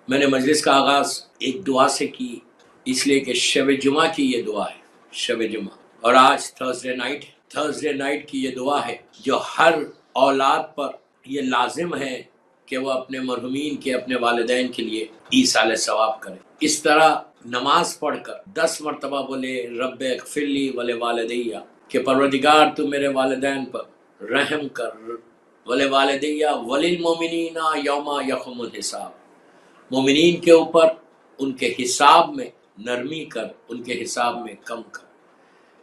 میں نے مجلس کا آغاز ایک دعا سے کی، اس لیے کہ شب جمعہ کی یہ دعا ہے، شب جمعہ، اور آج تھرسڈے نائٹ کی یہ دعا ہے جو ہر اولاد پر یہ لازم ہے کہ وہ اپنے مرحومین کے، اپنے والدین کے لیے ایصال ثواب کرے۔ اس طرح نماز پڑھ کر 10 مرتبہ بولے رب اغفر لی ولوالدیہ، کہ پروردگار تو میرے والدین پر رحم کر، ولوالدیہ وللمؤمنین یوم یقوم الحساب، مومنین کے اوپر ان کے حساب میں نرمی کر، ان کے حساب میں کم کر۔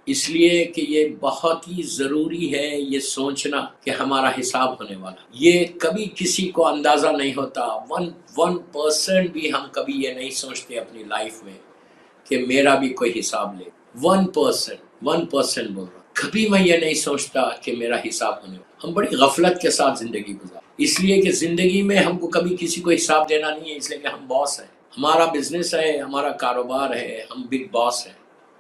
اس لیے کہ یہ بہت ہی ضروری ہے یہ سوچنا کہ ہمارا حساب ہونے والا، یہ کبھی کسی کو اندازہ نہیں ہوتا۔ 1% بھی ہم کبھی یہ نہیں سوچتے اپنی لائف میں کہ میرا بھی کوئی حساب لے۔ 1% بول رہا، کبھی میں یہ نہیں سوچتا کہ میرا حساب ہونے والا۔ ہم بڑی غفلت کے ساتھ زندگی گزار، اس لیے کہ زندگی میں ہم کو کبھی کسی کو حساب دینا نہیں ہے، اس لیے کہ ہم باس ہیں، ہمارا بزنس ہے، ہمارا کاروبار ہے، ہم بگ باس ہیں،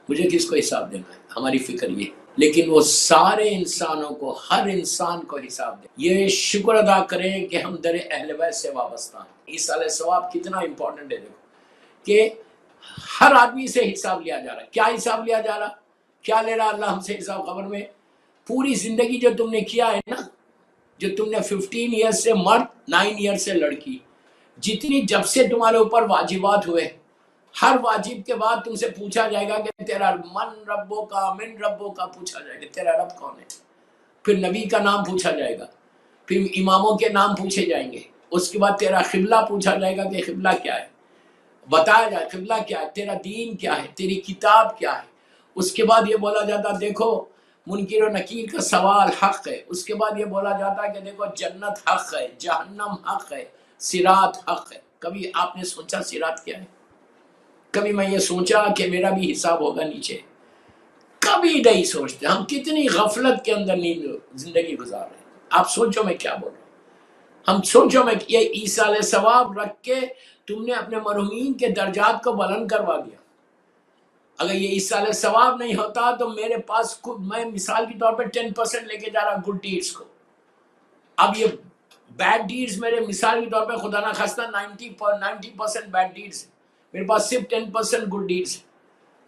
مجھے کس کو حساب دینا ہے، ہماری فکر یہ ہے۔ لیکن وہ سارے انسانوں کو، ہر انسان کو حساب دیں۔ یہ شکر ادا کریں کہ ہم در اہل بیت سے وابستہ ہیں۔ ایصال ثواب کتنا امپورٹنٹ ہے، دیکھو کہ ہر آدمی سے حساب لیا جا رہا ہے۔ کیا حساب لیا جا رہا؟ کیا لے رہا اللہ ہم سے حساب؟ قبر میں پوری زندگی جو تم نے کیا ہے نا، جو تم نے 15 ایئر سے مرد، 9 ایئر سے لڑکی، جتنی جب سے تمہارے اوپر واجبات ہوئے، ہر واجب کے بعد تم سے پوچھا جائے گا کہ تیرا من ربوں کا، من ربوں کا پوچھا جائے گا، تیرا رب کون ہے؟ پھر نبی کا نام پوچھا جائے گا، پھر اماموں کے نام پوچھے جائیں گے، اس کے بعد تیرا قبلہ پوچھا جائے گا کہ قبلہ کیا ہے، بتایا جائے قبلہ کیا ہے، تیرا دین کیا ہے، تیری کتاب کیا ہے۔ اس کے بعد یہ بولا جاتا دیکھو منکر و نکیر کا سوال حق ہے، اس کے بعد یہ بولا جاتا ہے کہ دیکھو جنت حق ہے، جہنم حق ہے، صراط حق ہے۔ کبھی آپ نے سوچا صراط کیا ہے؟ کبھی میں یہ سوچا کہ میرا بھی حساب ہوگا نیچے؟ کبھی نہیں سوچتے۔ ہم کتنی غفلت کے اندر زندگی گزار رہے ہیں۔ آپ سوچو میں کیا بول رہا ہوں، ہم سوچو میں یہ ایصال ثواب رکھ کے تم نے اپنے مرحومین کے درجات کو بلند کروا دیا۔ اگر یہ ایصال ثواب نہیں ہوتا تو میرے پاس میں مثال کے طور پہ 10% لے کے جا رہا گڈ ڈیڈز کو، اب یہ بیڈ ڈیڈز میرے مثال کے طور پہ خدا نہ خواستہ 90% بیڈ ڈیڈز، میرے پاس صرف 10% گڈ ڈیڈز،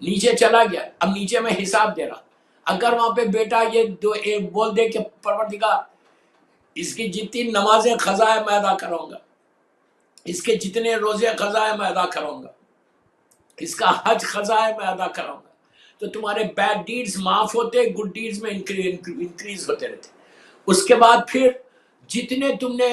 نیچے چلا گیا۔ اب نیچے میں حساب دے رہا، اگر وہاں پہ بیٹا یہ بول دے کہ پروردگار اس کی جتنی نمازیں قضا ہے میں ادا کروں گا، اس کے جتنے روزے قضا ہے میں ادا کروں گا، اس کا حج قضا ہے میں ادا کروں گا، تو تمہارے بیڈ ڈیڈز معاف ہوتے، گڈ ڈیڈز میں انکریز ہوتے رہتے۔ اس کے بعد پھر جتنے تم نے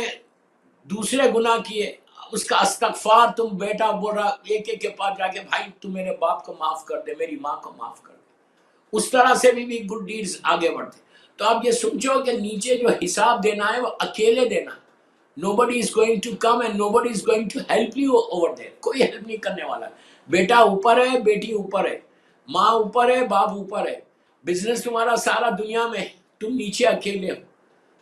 دوسرے گناہ کیے اس کا استغفار تم بیٹا بول رہا ایک ایک کے پاس جا کے بھائی تو میرے باپ کو معاف کر دے، میری ماں کو معاف کر دے، اس طرح سے بھی گڈ ڈیڈز آگے بڑھتے۔ تو آپ یہ سمجھو کہ نیچے جو حساب دینا ہے وہ اکیلے دینا، nobody is going to come and nobody is going to help you over there، کوئی ہیلپ نہیں کرنے والا۔ بیٹا اوپر ہے، بیٹی اوپر ہے، ماں اوپر ہے، باپ اوپر ہے، بزنس تمہارا سارا دنیا میں ہے، تم نیچے اکیلے ہو۔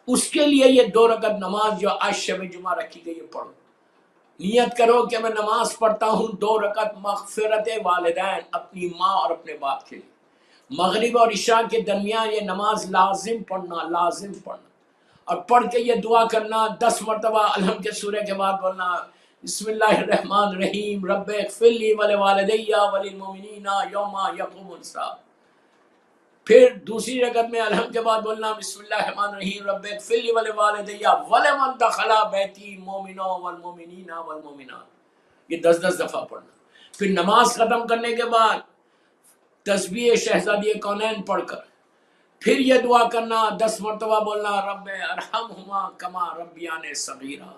اس کے لیے یہ 2 رکعت نماز جو آج شب جمعہ رکھی گئی ہے پڑھو، نیت کرو کہ میں نماز پڑھتا ہوں 2 رکعت مغفرت والدین، اپنی ماں اور اپنے باپ کے لیے۔ مغرب اور عشاء کے درمیان یہ نماز لازم پڑھنا، اور پڑھ کے یہ دعا کرنا 10 مرتبہ الحمد کے سورہ کے بعد بولنا بسم اللہ الرحمن الرحیم رب اغفر لی ولوالدیہ وللمؤمنین یوم یقوم الحساب۔ پھر دوسری رکعت میں الحمد کے بعد بولنا بسم اللہ الرحمن الرحیم رب اغفر لی ولوالدیہ ولمن دخل بیتی مومنا والمؤمنین والمؤمنات، یہ 10 دفعہ پڑھنا۔ پھر نماز ختم کرنے کے بعد تسبیح شہزادی کونین پڑھ کر پھر یہ دعا کرنا 10 مرتبہ بولنا رب ارحمہما کما ربیان صغیرا،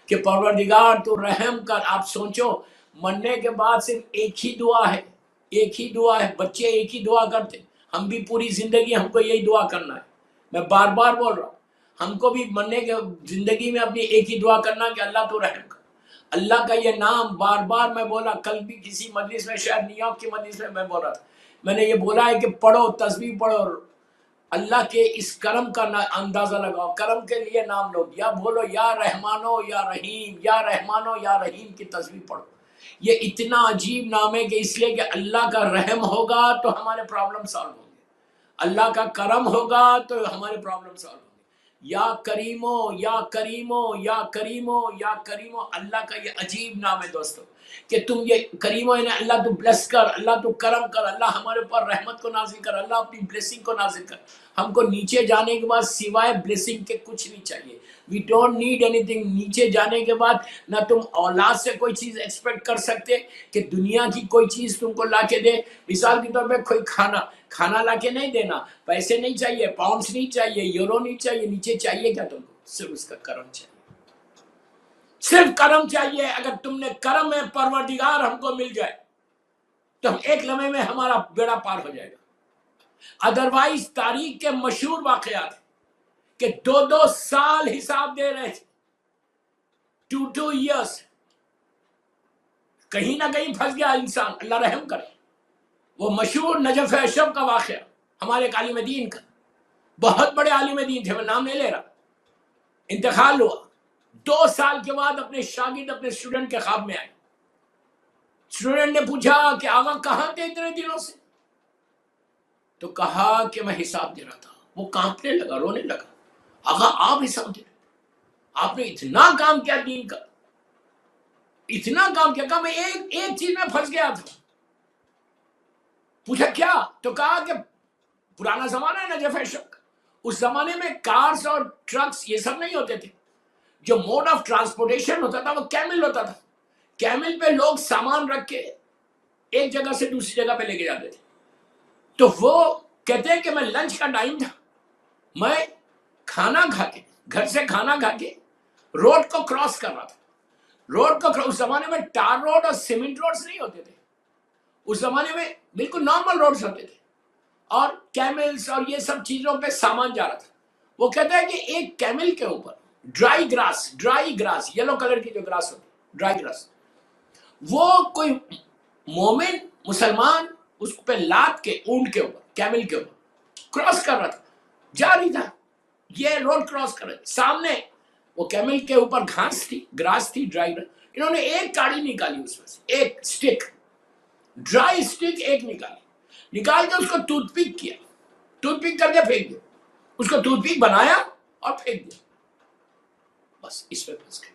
کہ پروردگار تو رحم کر۔ آپ سوچو مرنے کے بعد صرف ایک ہی دعا ہے، بچے ایک ہی دعا کرتے، ہم بھی پوری زندگی ہم کو یہی دعا کرنا ہے۔ میں بار بار بول رہا ہوں ہم کو بھی مرنے کے زندگی میں اپنی ایک ہی دعا کرنا کہ اللہ تو رحم کر۔ اللہ کا یہ نام بار بار میں بولا، کل بھی کسی مجلس میں، شاید نیو یارک کی مجلس میں بول رہا تھا، میں نے یہ بولا ہے کہ پڑھو، تسبیح پڑھو، اللہ کے اس کرم کا اندازہ لگاؤ، کرم کے لیے نام لو، یا بولو یا رحمانو یا رحیم، یا رحمانو یا رحیم کی تسبیح پڑھو۔ یہ اتنا عجیب نام ہے کہ اس لیے کہ اللہ کا رحم ہوگا تو ہمارے پرابلم سالو ہوں گے، اللہ کا کرم ہوگا تو ہمارے پرابلم سالو ہوں گے۔ یا کریمو یا کریمو یا کریمو یا کریمو، اللہ کا یہ عجیب نام ہے دوستو کہ تم یہ کریمو یعنی اللہ تو بلیس کر، اللہ تو کرم کر، اللہ ہمارے اوپر رحمت کو نازل کر، اللہ اپنی بلیسنگ کو نازل کر. ہم کو نیچے جانے کے بعد سوائے بلیسنگ کے کچھ نہیں چاہیے. We don't need anything. نیچے جانے کے بعد نہ تم اولاد سے کوئی چیز ایکسپیکٹ کر سکتے کہ دنیا کی کوئی چیز تم کو لا کے دے. مثال کے طور پہ کوئی کھانا لا کے نہیں دینا، پیسے نہیں چاہیے، پاؤنڈز نہیں چاہیے، یورو نہیں چاہیے. نیچے چاہیے کیا تم کو؟ صرف اس کا کرم چاہیے، صرف کرم چاہیے. اگر تم نے کرم میں پروردگار ہم کو مل جائے تو ہم ایک لمحے میں ہمارا بیڑا پار ہو جائے گا. ادروائز تاریخ کے مشہور واقعات کہ 2 سال حساب دے رہے تھے، 2 ایئرس، کہیں نہ کہیں پھنس گیا انسان، اللہ رحم کرے. وہ مشہور نجف اشرف کا واقعہ، ہمارے ایک عالم دین کا، بہت بڑے عالم دین تھے، میں نام نہیں لے رہا، انتقال ہوا. 2 سال کے بعد اپنے شاگرد اپنے اسٹوڈنٹ کے خواب میں آئے. اسٹوڈنٹ نے پوچھا کہ آقا کہاں تھے اتنے دنوں سے؟ تو کہا کہ میں حساب دے رہا تھا. وہ کانپنے لگا، رونے لگا. آقا آپ حساب دے رہے، آپ نے اتنا کام کیا دین کا، اتنا کام کیا. کہا میں ایک چیز میں پھنس گیا تھا. پوچھا کیا؟ تو کہا کہ پرانا زمانہ ہے نا نجف اشرف کا، اس زمانے میں کارز اور ٹرکس یہ سب نہیں ہوتے تھے. جو موڈ آف ٹرانسپورٹیشن ہوتا تھا وہ کیمل ہوتا تھا. کیمل پہ لوگ سامان رکھ کے ایک جگہ سے دوسری جگہ پہ لے کے جاتے تھے. تو وہ کہتے ہیں کہ میں لنچ کا ٹائم تھا، میں کھانا کھا کے گھر سے کھانا کھا کے روڈ کو کراس کر رہا تھا. روڈ کو اس زمانے میں ٹار روڈ اور سیمنٹ روڈز نہیں ہوتے تھے، اس زمانے میں بالکل نارمل روڈز ہوتے تھے اور کیملز اور یہ سب چیزوں پہ سامان جا رہا تھا. وہ کہتا ہے کہ ایک کیمل کے اوپر ڈرائی گراس یلو کلر کی جو گراس ہوتی ہے، ڈرائی گراس، وہ کوئی مومن مسلمان اس پہ لاد کے اونٹ کے اوپر کیمل کے اوپر کراس کر رہا تھا، جا رہی تھا، یہ روڈ کراس کر رہے تھے. سامنے وہ کیمل کے اوپر گھاس تھی، گراس تھی، ڈرائی گراس. انہوں نے ایک کاڑی نکالی اس میں سے، ایک سٹک، ڈرائی سٹک ایک نکال کے اس کو ٹوتھ پک کیا، ٹوتھ پک کر کے پھینک دیا. اس کو ٹوتھ پک بنایا اور پھینک دیا. بس اس پہ پھنس گئے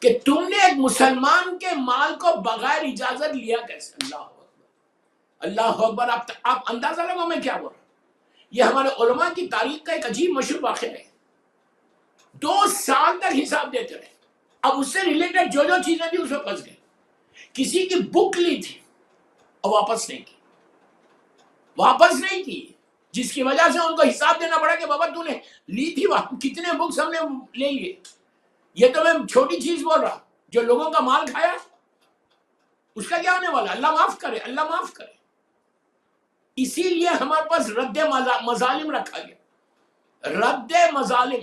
کہ تم نے ایک مسلمان کے مال کو بغیر اجازت لیا کیسے. اللہ اکبر، اللہ اکبر. آپ اندازہ لگاؤ میں کیا بول رہا ہوں. یہ ہمارے علماء کی تاریخ کا ایک عجیب مشہور واقعہ ہے. 2 سال تک حساب دیتے رہے. اب اس سے ریلیٹڈ جو چیزیں تھی اس میں پھنس گئے. کسی کی بک لی تھی اور واپس نہیں کی، جس کی وجہ سے ان کو حساب دینا پڑا کہ بابا تو نے لی تھی، کتنے بکس ہم نے لے لیے. یہ تو میں چھوٹی چیز بول رہا، جو لوگوں کا مال کھایا اس کا کیا ہونے والا. اللہ معاف کرے، اللہ معاف کرے. اسی لیے ہمارے پاس رد مظالم رکھا گیا. رد مظالم،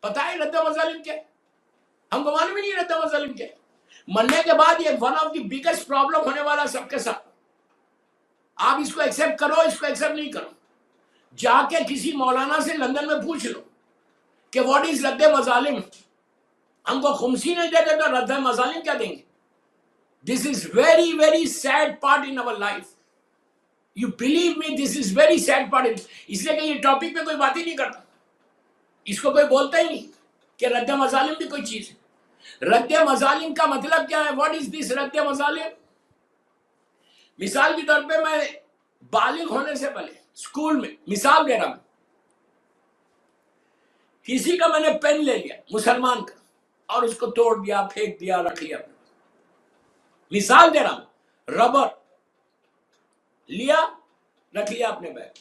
پتہ ہے رد مظالم کیا؟ ہم کو معلوم ہی نہیں رد مظالم کیا. مرنے کے بعد یہ one of the biggest problem ہونے والا سب کے ساتھ. آپ اس کو ایکسیپٹ کرو، اس کو ایکسیپٹ نہیں کرو. جا کے کسی مولانا سے لندن میں پوچھ لو کہ واٹ از رد مظالم. ہم کو خمسی نہیں دیتے تو رد مظالم کیا دیں گے. This is very very sad part in our life. You believe me, this is very sad part. اس لیے کہ یہ ٹاپک پہ کوئی بات ہی نہیں کرتا، اس کو کوئی بولتا ہی نہیں کہ رد مظالم بھی کوئی چیز ہے. رد مظالم کا مطلب کیا ہے؟ واٹ از دس رد مظالم؟ مثال کے طور پہ میں بالغ ہونے سے پہلے اسکول میں، مثال دے رہا ہوں، کسی کا میں نے پین لے لیا مسلمان کا اور اس کو توڑ دیا، پھینک دیا، رکھ لیا اپنے پاس. مثال دے رہا ہوں، ربر لیا، رکھ لیا اپنے بیگ.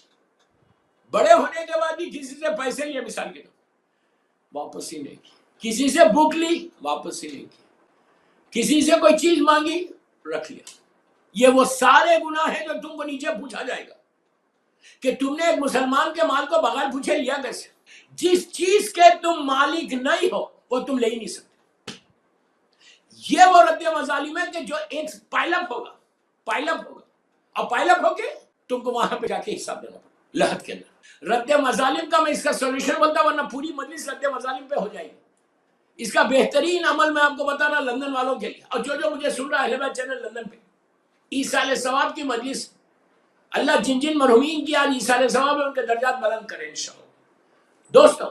بڑے ہونے کے بعد بھی کسی سے پیسے لیے، مثال کے طور واپس ہی نہیں کی. کسی سے بک لی، واپس ہی نہیں کی. کسی سے کوئی چیز مانگی، رکھ لیا. یہ وہ سارے گناہ ہیں جو تم کو نیچے پوچھا جائے گا کہ تم نے ایک مسلمان کے مال کو بغیر پوچھے لیا کیسے. جس چیز کے تم مالک نہیں ہو وہ تم لے ہی نہیں سکتے. یہ وہ رد مظالم ہے کہ جو ایک پائل اپ ہوگا اور پائل اپ ہو کے تم کو وہاں پہ جا کے حساب دینا پڑا لحد کے اندر. رد مظالم کا میں اس کا سولوشن بولتا، ورنہ پوری مجلس رد مظالم پہ ہو جائے گی. اس کا بہترین عمل میں آپ کو بتا رہا لندن والوں کے لیے، اور جو مجھے سن رہا ہے اہل بیت چینل لندن پہ، ایصال ثواب کی مجلس. اللہ جن مرحومین کی آج ایصال ثواب ہے ان کے درجات بلند کرے انشاءاللہ. دوستو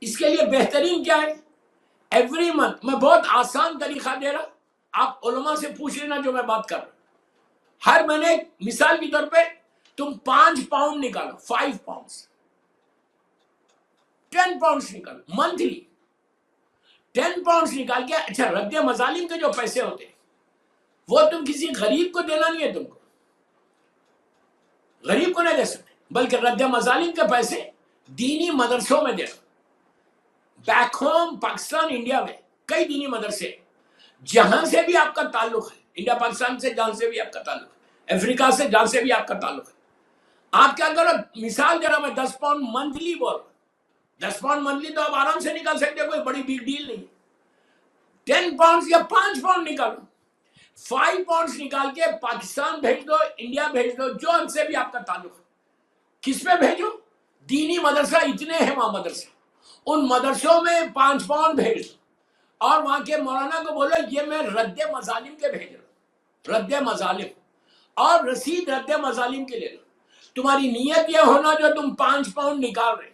اس کے لیے بہترین کیا ہے؟ ایوری منتھ میں بہت آسان طریقہ دے رہا، آپ علماء سے پوچھ لینا جو میں بات کر رہا ہوں. ہر مہینے مثال کے طور پہ تم 5 پاؤنڈ نکالو، 5 پاؤنڈ 10 پاؤنڈ نکالو منتھلی. 10 پاؤنڈ نکال کے اچھا رد مظالم کے جو پیسے ہوتے ہیں وہ تم کسی غریب کو دینا نہیں ہے، تم کو غریب کو نہیں دے سکتے، بلکہ رد مظالم کے پیسے دینی مدرسوں میں دینا. بیک ہوم پاکستان انڈیا میں کئی دینی مدرسے جہاں سے بھی آپ کا تعلق ہے، انڈیا پاکستان سے جہاں سے بھی آپ کا تعلق ہے، افریقہ سے جہاں سے بھی آپ کا تعلق ہے، آپ کیا کرو، مثال دے رہا میں 10 پاؤنڈ منتھلی بول رہا ہوں. 10 پاؤنڈ منتھلی تو آپ آرام سے نکال سکتے، کوئی بڑی بگ ڈیل نہیں. 10 پاؤنڈ یا 5 پاؤنڈ نکالو، 5 پاؤنڈ نکال کے پاکستان بھیج دو، انڈیا بھیج دو، جو ان سے بھی آپ کا تعلق ہے. کس پہ بھیجو؟ دینی مدرسہ اتنے ہیں وہاں مدرسے، ان مدرسوں میں 5 پاؤنڈ بھیج دو، اور وہاں کے مولانا کو بولو یہ میں رد مظالم کے بھیج رہا ہوں، رد مظالم، اور رسید رد مظالم کے لے لو. تمہاری نیت یہ ہونا جو تم 5 پاؤنڈ نکال رہے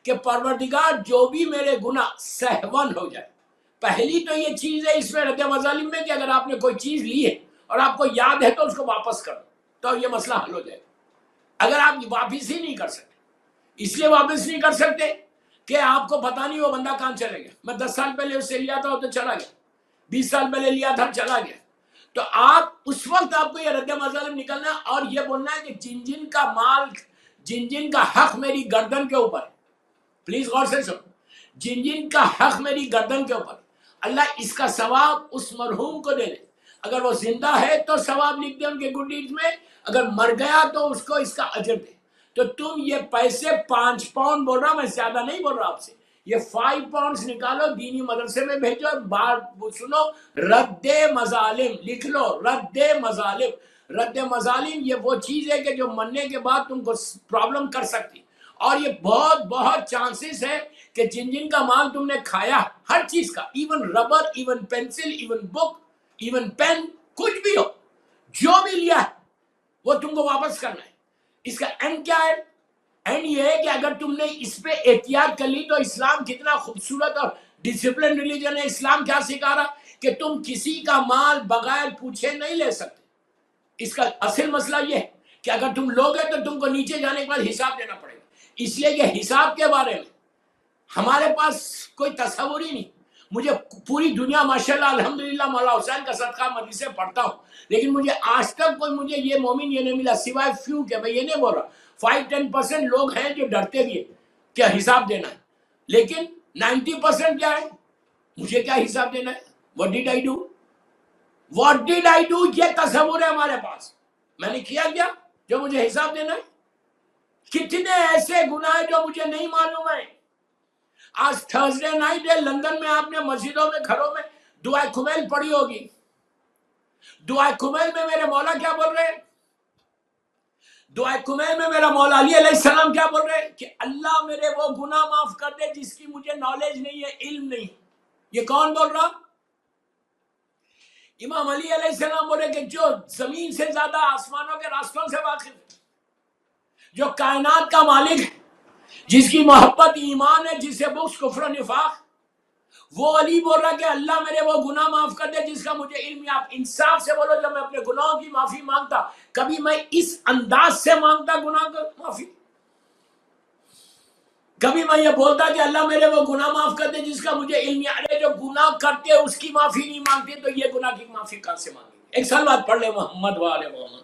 کہ پروردگار جو بھی میرے گناہ سہون ہو جائے. پہلی تو یہ چیز ہے اس میں رد مظالم میں کہ اگر آپ نے کوئی چیز لی ہے اور آپ کو یاد ہے تو اس کو واپس کرو تو یہ مسئلہ حل ہو جائے. اگر آپ واپس ہی نہیں کر سکتے، اس لیے واپس نہیں کر سکتے کہ آپ کو پتا نہیں وہ بندہ کہاں چلے گیا. میں 10 سال پہلے اس سے لیا تھا تو چلا گیا، 20 سال پہلے لیا تھا چلا گیا. تو آپ اس وقت آپ کو یہ رد مظالم نکلنا اور یہ بولنا ہے کہ جن جن کا مال، جن جن کا حق میری گردن کے اوپر، پلیز غور سے سنو، جن جن کا حق میری گردن کے اوپر، اللہ اس کا ثواب اس مرحوم کو دے دے. اگر وہ زندہ ہے تو ثواب لکھ دے ان کے گڈ ڈیڈز میں، اگر مر گیا تو اس کو اس کا اجر دے. تو تم یہ پیسے 5 پاؤنڈ بول رہا، میں زیادہ نہیں بول رہا آپ سے، یہ 5 پاؤنڈ نکالو، دینی مدرسے میں بھیجو. بار سنو، رد مظالم لکھ لو، رد مظالم. رد مظالم یہ وہ چیز ہے کہ جو مرنے کے بعد تم کو پرابلم کر سکتی، اور یہ بہت بہت چانسز ہے کہ جن جن کا مال تم نے کھایا، ہر چیز کا، even rubber, even pencil, even book, even pen, کچھ بھی ہو، جو بھی لیا ہے وہ تم کو واپس کرنا ہے. اس کا اینڈ کیا ہے؟ اینڈ یہ ہے کہ اگر تم نے اس پہ احتیاط کر لی تو اسلام کتنا خوبصورت اور ڈسپلن ریلیجن ہے. اسلام کیا سکھا رہا کہ تم کسی کا مال بغیر پوچھے نہیں لے سکتے. اس کا اصل مسئلہ یہ ہے کہ اگر تم لوگ ہیں تو تم کو نیچے جانے کے بعد حساب دینا پڑے گا. اس لیے کہ حساب کے بارے میں ہمارے پاس کوئی تصور ہی نہیں. مجھے پوری دنیا ماشاءاللہ الحمدللہ مولا حسین کا صدقہ مدرسے پڑھتا ہوں، لیکن مجھے آج تک کوئی مجھے یہ مومن یہ نہیں ملا، سوائے فیو کہ میں یہ نہیں بول رہا 5-10% لوگ ہیں جو ڈرتے بھی ہیں کہ حساب دینا ہے، لیکن 90% کیا ہے؟ مجھے کیا حساب دینا ہے؟ What did I do? What did I do؟ یہ تصور ہے ہمارے پاس، میں نے کیا کیا جو مجھے حساب دینا ہے. کتنے ایسے گناہ ہیں جو مجھے نہیں معلوم ہے. آج تھرسڈے نائٹ ہے، لندن میں آپ نے مسجدوں میں گھروں میں دعائے کمیل پڑھی ہوگی. دعائے کمیل میں میرے مولا کیا بول رہے ہیں؟ دعائے کمیل میں میرا مولا علی علیہ السلام کیا بول رہے ہیں کہ اللہ میرے وہ گناہ معاف کر دے جس کی مجھے نالج نہیں ہے، علم نہیں. یہ کون بول رہا؟ امام علی علیہ السلام بولے کہ جو زمین سے زیادہ آسمانوں کے راستوں سے واقف ہے، جو کائنات کا مالک ہے، جس کی محبت ایمان ہے، جس سے بغض کفر و نفاق، وہ علی بول رہا کہ اللہ میرے وہ گناہ معاف کر دے جس کا مجھے علم ہے. آپ انصاف سے بولو، جب میں اپنے گناہوں کی معافی مانگتا کبھی میں اس انداز سے مانگتا گناہ کی معافی؟ کبھی میں یہ بولتا کہ اللہ میرے وہ گناہ معاف کر دے جس کا مجھے علم ہے؟ ارے جو گناہ کرتے اس کی معافی نہیں مانگتے تو یہ گناہ کی معافی کہاں سے مانگیں؟ ایک سال بعد پڑھ لے محمد وآل محمد.